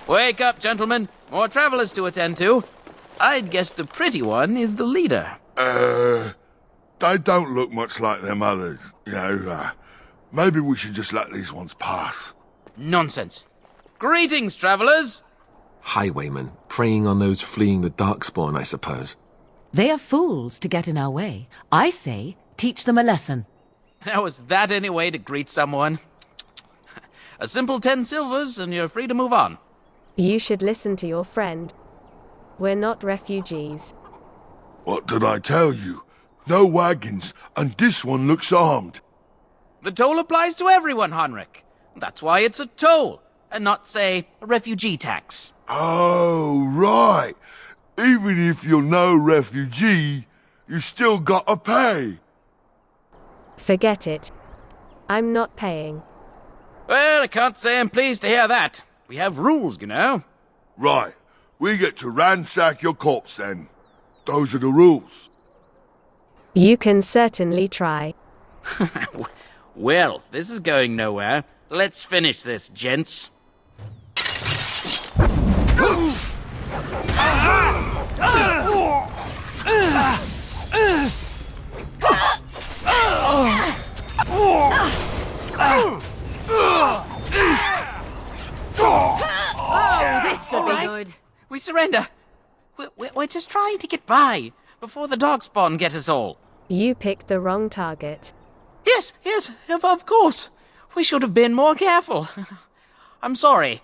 Wake up, gentlemen. More travelers to attend to. I'd guess the pretty one is the leader. They don't look much like them others, maybe we should just let these ones pass. Nonsense. Greetings, travelers. Highwaymen, preying on those fleeing the Darkspawn, I suppose. They are fools to get in our way. I say, teach them a lesson. Now, is that any way to greet someone? A simple 10 silvers and you're free to move on. You should listen to your friend. We're not refugees. What did I tell you? No wagons, and this one looks armed. The toll applies to everyone, Heinrich. That's why it's a toll, and not, say, a refugee tax. Oh, right. Even if you're no refugee, you still gotta pay. Forget it. I'm not paying. Well, I can't say I'm pleased to hear that. We have rules, you know. Right. We get to ransack your corpse then. Those are the rules. You can certainly try. Well, this is going nowhere. Let's finish this, gents. Oh, this should be good. We surrender. We're just trying to get by before the Darkspawn get us all. You picked the wrong target. Yes, of course. We should have been more careful. I'm sorry.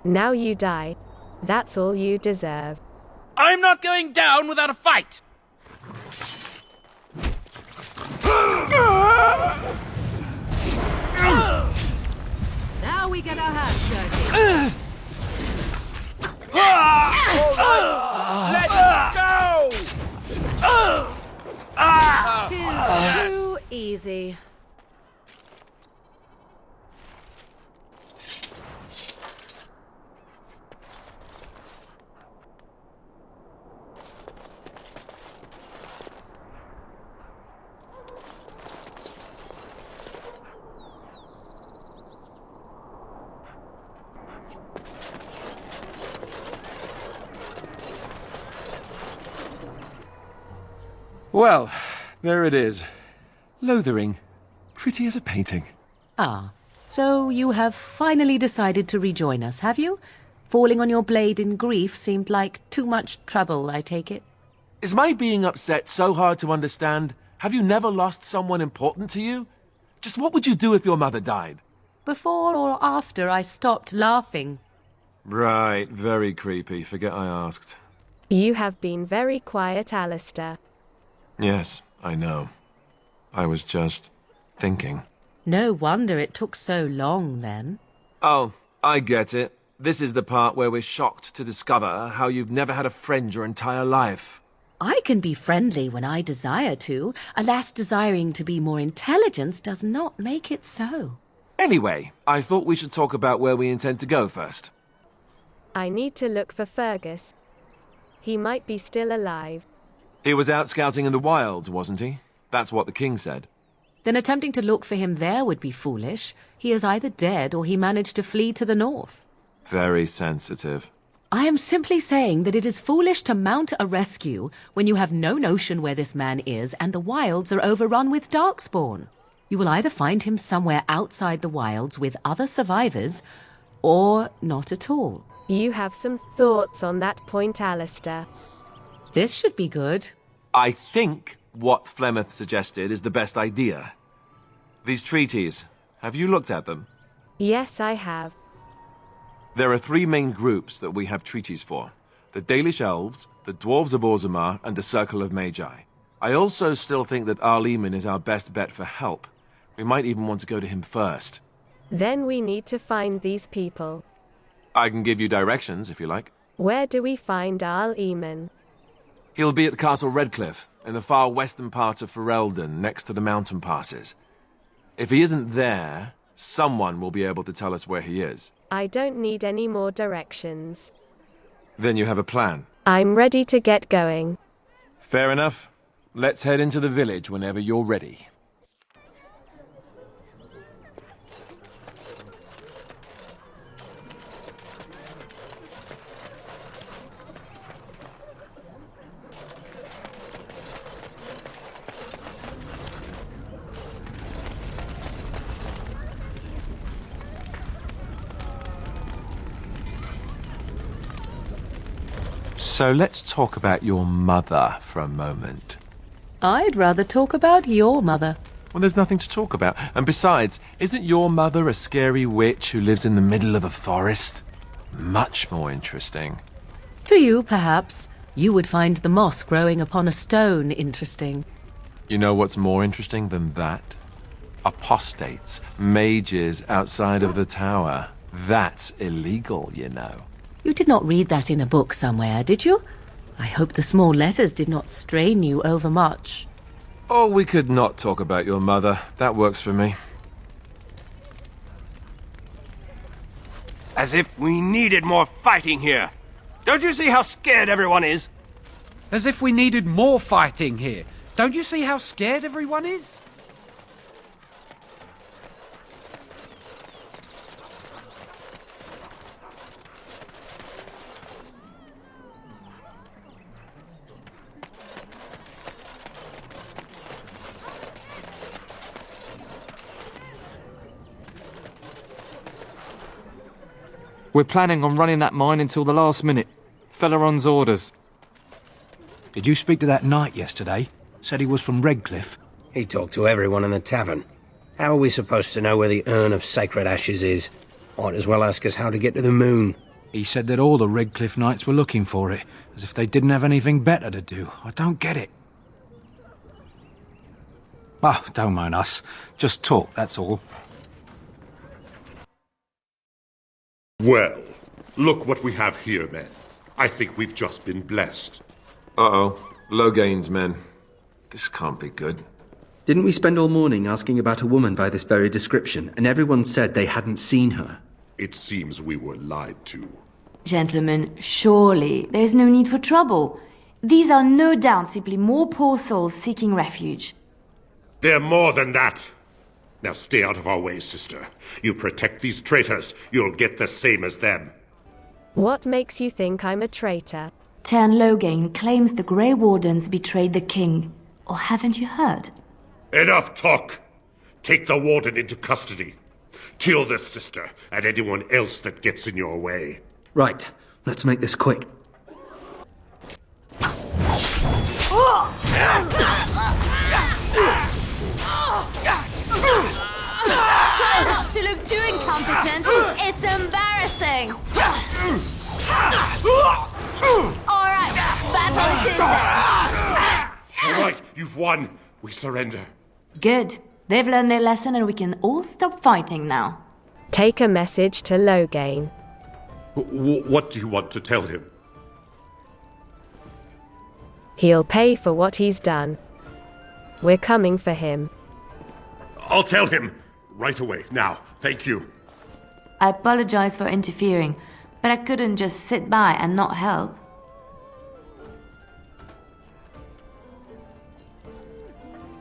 Now you die. That's all you deserve. I'm not going down without a fight. Now we get our hands dirty. Let's go! Too easy. Well, there it is. Lothering. Pretty as a painting. Ah, so you have finally decided to rejoin us, have you? Falling on your blade in grief seemed like too much trouble, I take it. Is my being upset so hard to understand? Have you never lost someone important to you? Just what would you do if your mother died? Before or after I stopped laughing. Right, very creepy. Forget I asked. You have been very quiet, Alistair. Yes, I know. I was just thinking. No wonder it took so long, then. Oh, I get it. This is the part where we're shocked to discover how you've never had a friend your entire life. I can be friendly when I desire to. Alas, desiring to be more intelligent does not make it so. Anyway, I thought we should talk about where we intend to go first. I need to look for Fergus. He might be still alive. He was out scouting in the wilds, wasn't he? That's what the king said. Then attempting to look for him there would be foolish. He is either dead or he managed to flee to the north. Very sensitive. I am simply saying that it is foolish to mount a rescue when you have no notion where this man is and the wilds are overrun with Darkspawn. You will either find him somewhere outside the wilds with other survivors, or not at all. You have some thoughts on that point, Alistair. This should be good. I think what Flemeth suggested is the best idea. These treaties, have you looked at them? Yes, I have. There are three main groups that we have treaties for. The Dalish Elves, the Dwarves of Orzammar, and the Circle of Magi. I also still think that Arleman is our best bet for help. We might even want to go to him first. Then we need to find these people. I can give you directions, if you like. Where do we find Arleman? He'll be at Castle Redcliffe, in the far western part of Ferelden, next to the mountain passes. If he isn't there, someone will be able to tell us where he is. I don't need any more directions. Then you have a plan. I'm ready to get going. Fair enough. Let's head into the village whenever you're ready. So let's talk about your mother for a moment. I'd rather talk about your mother. Well, there's nothing to talk about. And besides, isn't your mother a scary witch who lives in the middle of a forest? Much more interesting. To you, perhaps, you would find the moss growing upon a stone interesting. You know what's more interesting than that? Apostates, mages outside of the tower. That's illegal, you know. You did not read that in a book somewhere, did you? I hope the small letters did not strain you overmuch. Oh, we could not talk about your mother. That works for me. As if we needed more fighting here. Don't you see how scared everyone is? As if we needed more fighting here. Don't you see how scared everyone is? We're planning on running that mine until the last minute. Felleron's orders. Did you speak to that knight yesterday? Said he was from Redcliffe. He talked to everyone in the tavern. How are we supposed to know where the urn of sacred ashes is? Might as well ask us how to get to the moon. He said that all the Redcliffe knights were looking for it, as if they didn't have anything better to do. I don't get it. Oh, don't mind us. Just talk, that's all. Well, look what we have here, men. I think we've just been blessed. Uh-oh. Loghain's men. This can't be good. Didn't we spend all morning asking about a woman by this very description, and everyone said they hadn't seen her? It seems we were lied to. Gentlemen, surely there is no need for trouble. These are no doubt simply more poor souls seeking refuge. They're more than that. Now stay out of our way, sister. You protect these traitors, you'll get the same as them. What makes you think I'm a traitor? Tern Loghain claims the Grey Wardens betrayed the king. Or haven't you heard? Enough talk! Take the warden into custody. Kill this sister and anyone else that gets in your way. Right, let's make this quick. Try not to look too incompetent. It's embarrassing. All right, battle it is then. All right, you've won. We surrender. Good. They've learned their lesson and we can all stop fighting now. Take a message to Loghain. What do you want to tell him? He'll pay for what he's done. We're coming for him. I'll tell him. Right away, now. Thank you. I apologize for interfering, but I couldn't just sit by and not help.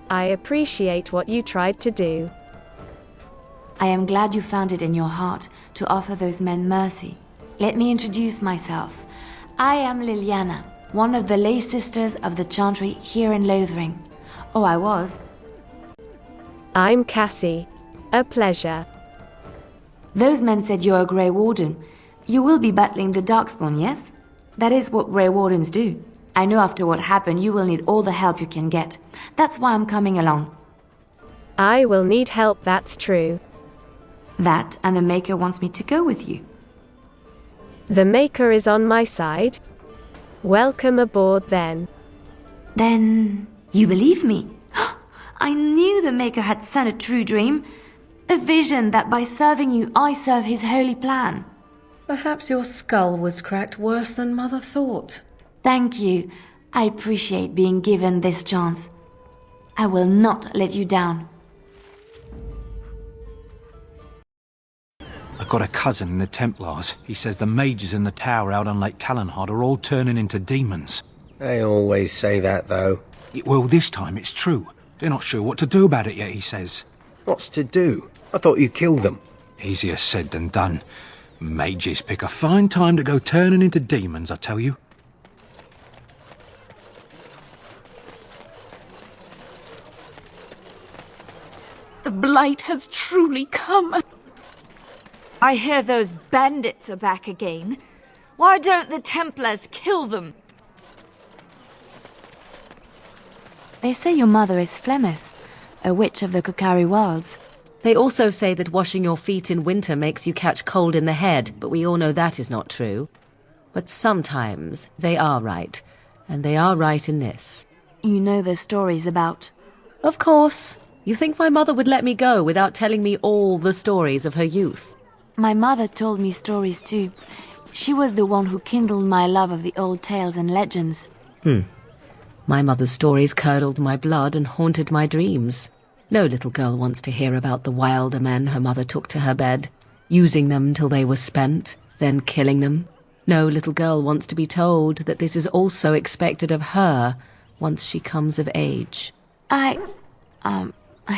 I appreciate what you tried to do. I am glad you found it in your heart to offer those men mercy. Let me introduce myself. I am Liliana, one of the lay sisters of the Chantry here in Lothering. Oh, I was. I'm Cassie. A pleasure. Those men said you're a Grey Warden. You will be battling the Darkspawn, yes? That is what Grey Wardens do. I know after what happened you will need all the help you can get. That's why I'm coming along. I will need help, that's true. That and the Maker wants me to go with you. The Maker is on my side. Welcome aboard then. Then you believe me? I knew the Maker had sent a true dream. A vision that by serving you I serve his holy plan. Perhaps your skull was cracked worse than Mother thought. Thank you. I appreciate being given this chance. I will not let you down. I got a cousin in the Templars. He says the mages in the tower out on Lake Callanhard are all turning into demons. They always say that, though. Well, this time it's true. They're not sure what to do about it yet, he says. What's to do? I thought you killed them. Easier said than done. Mages pick a fine time to go turning into demons, I tell you. The blight has truly come. I hear those bandits are back again. Why don't the Templars kill them? They say your mother is Flemeth, a witch of the Kokari Wilds. They also say that washing your feet in winter makes you catch cold in the head, but we all know that is not true. But sometimes they are right, and they are right in this. You know the stories about... Of course. You think my mother would let me go without telling me all the stories of her youth? My mother told me stories too. She was the one who kindled my love of the old tales and legends. My mother's stories curdled my blood and haunted my dreams. No little girl wants to hear about the wilder men her mother took to her bed, using them till they were spent, then killing them. No little girl wants to be told that this is also expected of her once she comes of age. I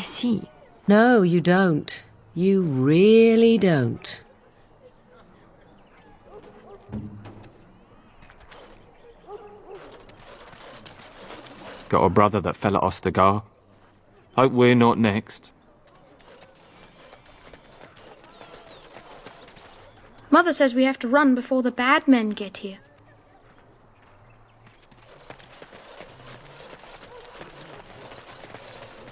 see. No, you don't. You really don't. Got a brother that fell at Ostagar. Hope we're not next. Mother says we have to run before the bad men get here.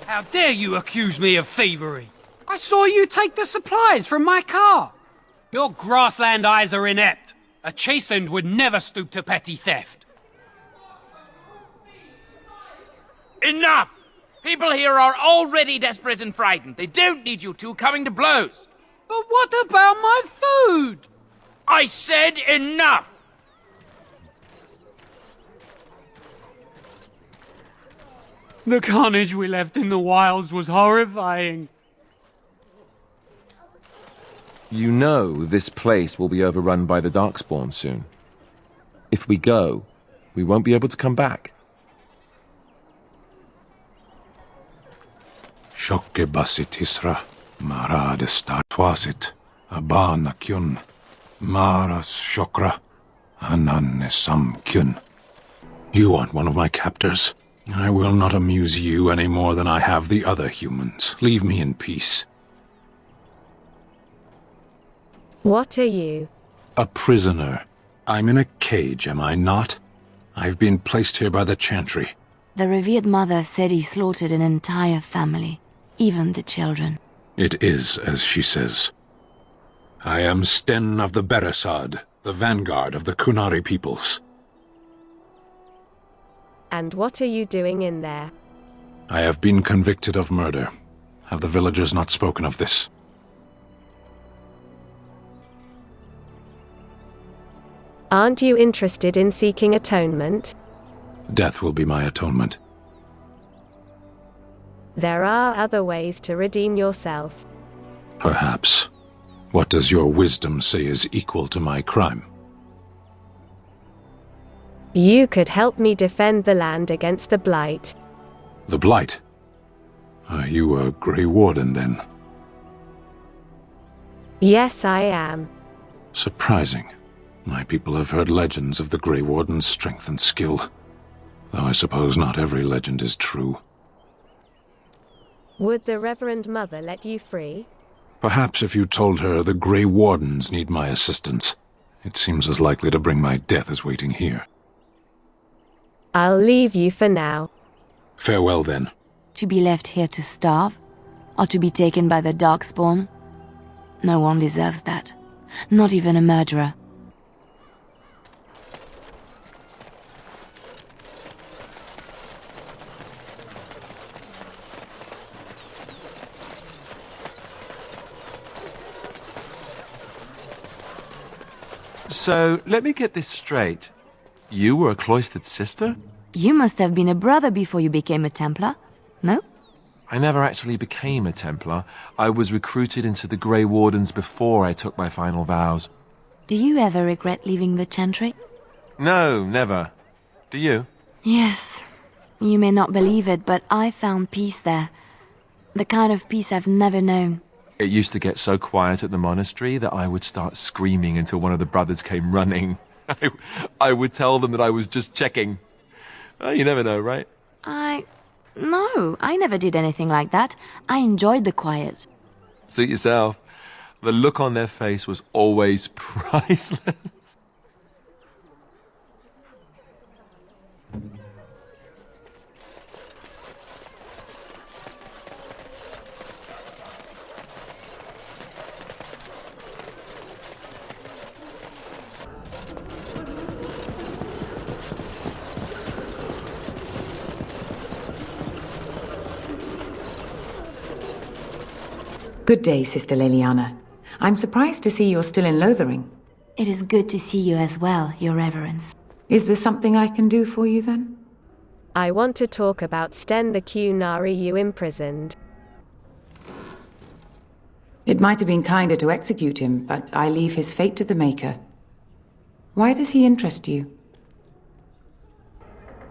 How dare you accuse me of thievery? I saw you take the supplies from my car. Your grassland eyes are inept. A chastened would never stoop to petty theft. Enough! People here are already desperate and frightened. They don't need you two coming to blows. But what about my food? I said enough! The carnage we left in the wilds was horrifying. You know this place will be overrun by the Darkspawn soon. If we go, we won't be able to come back. Shokke basit Isra, Mara de Statwasit, Abana Kyun, Maras Shokra, Anan Sam Kyun. You aren't one of my captors. I will not amuse you any more than I have the other humans. Leave me in peace. What are you? A prisoner. I'm in a cage, am I not? I've been placed here by the Chantry. The revered mother said he slaughtered an entire family, even the children. It is as she says. I am Sten of the Beresad, the vanguard of the Kunari peoples. And what are you doing in there? I have been convicted of murder. Have the villagers not spoken of this? Aren't you interested in seeking atonement? Death will be my atonement. There are other ways to redeem yourself. Perhaps. What does your wisdom say is equal to my crime? You could help me defend the land against the Blight. The Blight? Are you a Grey Warden, then? Yes, I am. Surprising. My people have heard legends of the Grey Warden's strength and skill. Though I suppose not every legend is true. Would the Reverend Mother let you free? Perhaps if you told her the Grey Wardens need my assistance. It seems as likely to bring my death as waiting here. I'll leave you for now. Farewell, then. To be left here to starve? Or to be taken by the Darkspawn? No one deserves that. Not even a murderer. So, let me get this straight. You were a cloistered sister? You must have been a brother before you became a Templar, no? I never actually became a Templar. I was recruited into the Grey Wardens before I took my final vows. Do you ever regret leaving the Chantry? No, never. Do you? Yes. You may not believe it, but I found peace there. The kind of peace I've never known. It used to get so quiet at the monastery that I would start screaming until one of the brothers came running. I would tell them that I was just checking. You never know, right? No, I never did anything like that. I enjoyed the quiet. Suit yourself. The look on their face was always priceless. Good day, Sister Leliana. I'm surprised to see you're still in Lothering. It is good to see you as well, Your Reverence. Is there something I can do for you then? I want to talk about Sten the Qunari you imprisoned. It might have been kinder to execute him, but I leave his fate to the Maker. Why does he interest you?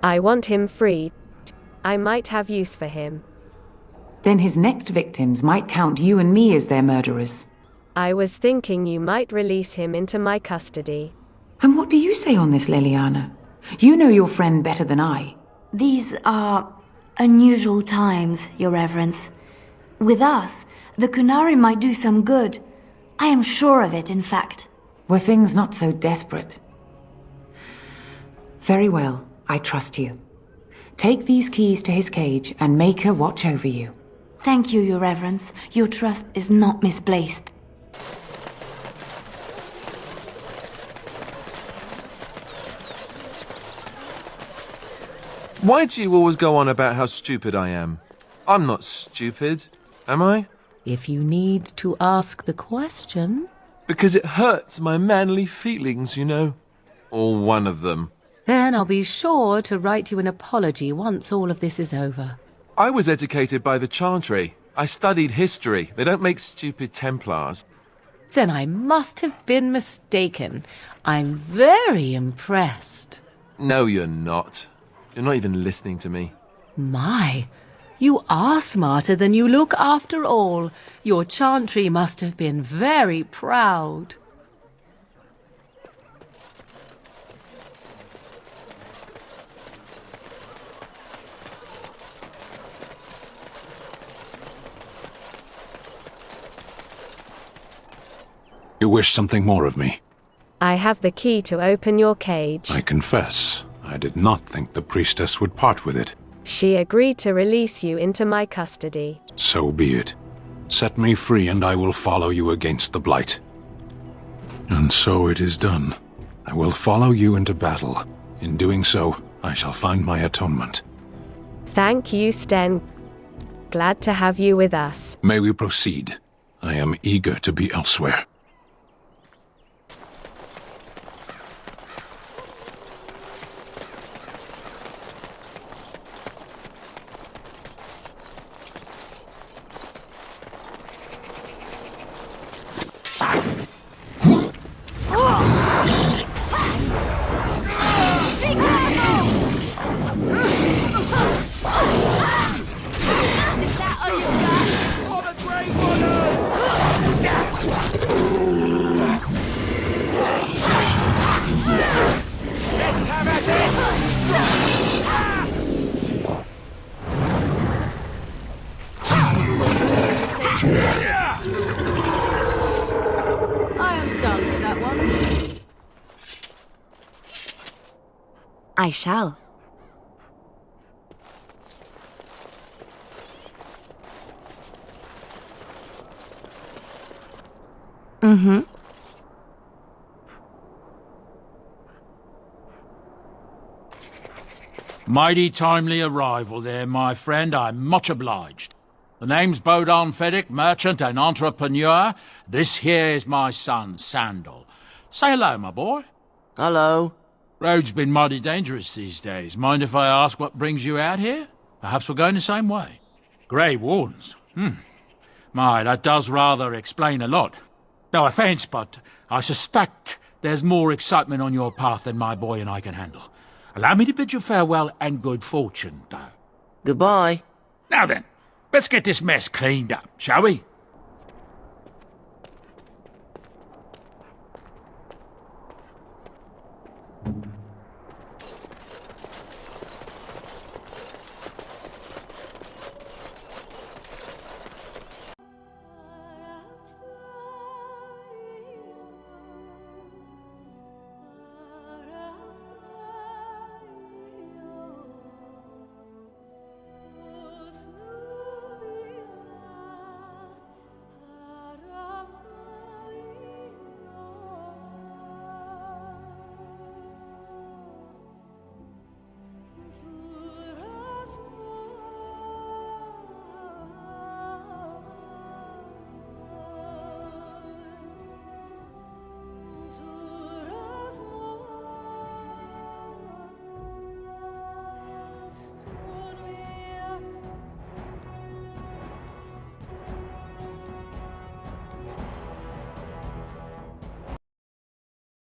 I want him freed. I might have use for him. Then his next victims might count you and me as their murderers. I was thinking you might release him into my custody. And what do you say on this, Leliana? You know your friend better than I. These are unusual times, Your Reverence. With us, the Qunari might do some good. I am sure of it, in fact. Were things not so desperate? Very well, I trust you. Take these keys to his cage and make her watch over you. Thank you, Your Reverence. Your trust is not misplaced. Why do you always go on about how stupid I am? I'm not stupid, am I? If you need to ask the question... Because it hurts my manly feelings, you know. Or one of them. Then I'll be sure to write you an apology once all of this is over. I was educated by the Chantry. I studied history. They don't make stupid Templars. Then I must have been mistaken. I'm very impressed. No, you're not. You're not even listening to me. My, you are smarter than you look after all. Your Chantry must have been very proud. You wish something more of me? I have the key to open your cage. I confess, I did not think the priestess would part with it. She agreed to release you into my custody. So be it. Set me free and I will follow you against the Blight. And so it is done. I will follow you into battle. In doing so, I shall find my atonement. Thank you, Sten. Glad to have you with us. May we proceed? I am eager to be elsewhere. I am done with that one. I shall. Mm-hmm. Mighty timely arrival there, my friend. I'm much obliged. The name's Bodon Feddick, merchant and entrepreneur. This here is my son, Sandal. Say hello, my boy. Hello. Road's been mighty dangerous these days. Mind if I ask what brings you out here? Perhaps we're going the same way. Grey Wardens. My, that does rather explain a lot. No offence, but I suspect there's more excitement on your path than my boy and I can handle. Allow me to bid you farewell and good fortune, though. Goodbye. Now then, let's get this mess cleaned up, shall we?